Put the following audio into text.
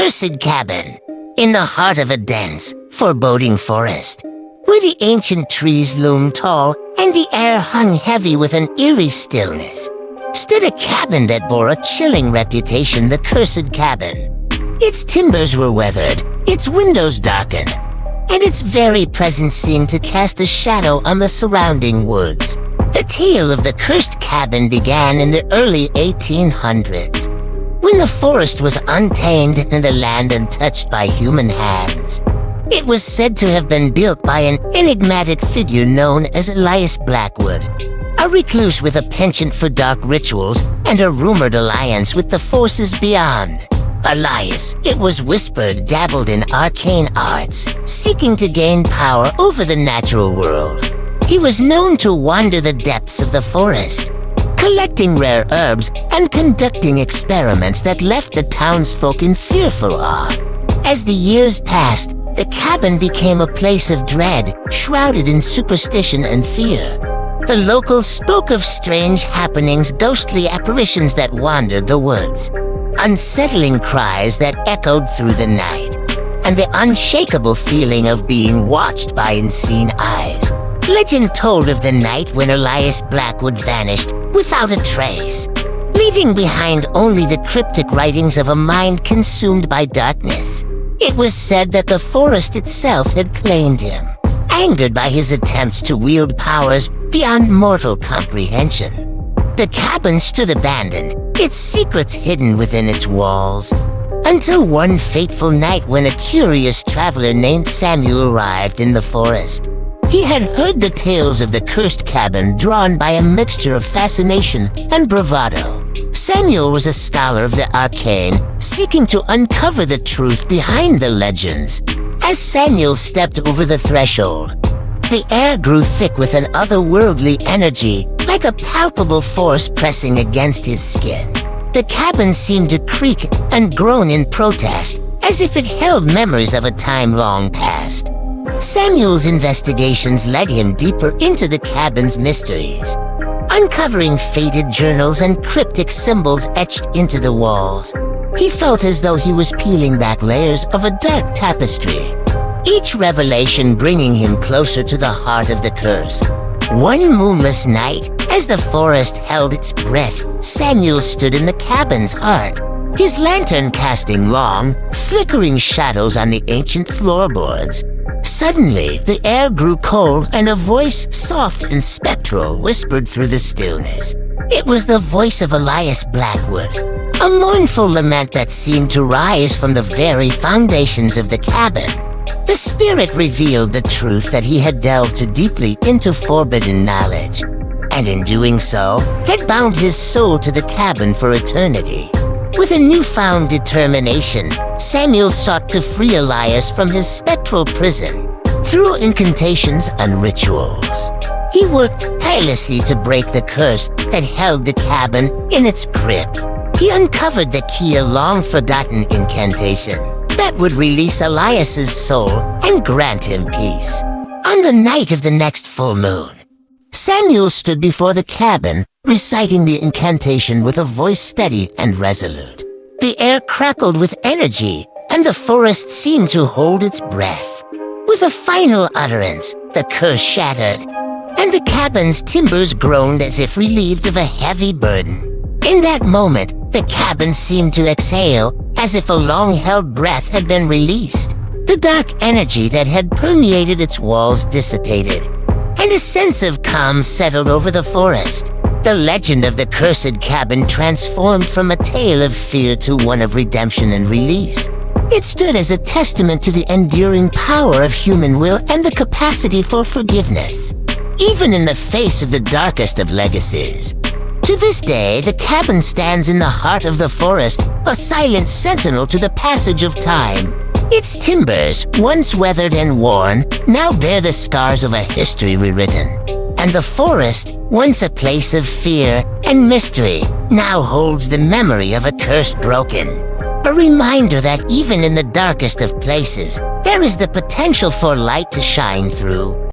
cursed cabin, in the heart of a dense, foreboding forest, where the ancient trees loomed tall and the air hung heavy with an eerie stillness, stood a cabin that bore a chilling reputation, the Cursed Cabin. Its timbers were weathered, its windows darkened, and its very presence seemed to cast a shadow on the surrounding woods. The tale of the cursed cabin began in the early 1800s, when the forest was untamed and the land untouched by human hands. It was said to have been built by an enigmatic figure known as Elias Blackwood, a recluse with a penchant for dark rituals and a rumored alliance with the forces beyond. Elias, it was whispered, dabbled in arcane arts, seeking to gain power over the natural world. He was known to wander the depths of the forest, collecting rare herbs and conducting experiments that left the townsfolk in fearful awe. As the years passed, the cabin became a place of dread, shrouded in superstition and fear. The locals spoke of strange happenings, ghostly apparitions that wandered the woods, unsettling cries that echoed through the night, and the unshakable feeling of being watched by unseen eyes. Legend told of the night when Elias Blackwood vanished without a trace, leaving behind only the cryptic writings of a mind consumed by darkness. It was said that the forest itself had claimed him, angered by his attempts to wield powers beyond mortal comprehension. The cabin stood abandoned, its secrets hidden within its walls, until one fateful night when a curious traveler named Samuel arrived in the forest. He had heard the tales of the cursed cabin, drawn by a mixture of fascination and bravado. Samuel was a scholar of the arcane, seeking to uncover the truth behind the legends. As Samuel stepped over the threshold, the air grew thick with an otherworldly energy, like a palpable force pressing against his skin. The cabin seemed to creak and groan in protest, as if it held memories of a time long past. Samuel's investigations led him deeper into the cabin's mysteries, uncovering faded journals and cryptic symbols etched into the walls. He felt as though he was peeling back layers of a dark tapestry, each revelation bringing him closer to the heart of the curse. One moonless night, as the forest held its breath, Samuel stood in the cabin's heart, his lantern casting long, flickering shadows on the ancient floorboards. Suddenly, the air grew cold and a voice, soft and spectral, whispered through the stillness. It was the voice of Elias Blackwood, a mournful lament that seemed to rise from the very foundations of the cabin. The spirit revealed the truth that he had delved too deeply into forbidden knowledge, and in doing so, had bound his soul to the cabin for eternity. With a newfound determination, Samuel sought to free Elias from his spectral prison through incantations and rituals. He worked tirelessly to break the curse that held the cabin in its grip. He uncovered the key, a long-forgotten incantation that would release Elias's soul and grant him peace. On the night of the next full moon, Samuel stood before the cabin, reciting the incantation with a voice steady and resolute. The air crackled with energy, and the forest seemed to hold its breath. With a final utterance, the curse shattered, and the cabin's timbers groaned as if relieved of a heavy burden. In that moment, the cabin seemed to exhale, as if a long-held breath had been released. The dark energy that had permeated its walls dissipated, and a sense of calm settled over the forest. The legend of the cursed cabin transformed from a tale of fear to one of redemption and release. It stood as a testament to the enduring power of human will and the capacity for forgiveness, even in the face of the darkest of legacies. To this day, the cabin stands in the heart of the forest, a silent sentinel to the passage of time. Its timbers, once weathered and worn, now bear the scars of a history rewritten. And the forest, once a place of fear and mystery, now holds the memory of a curse broken. A reminder that even in the darkest of places, there is the potential for light to shine through.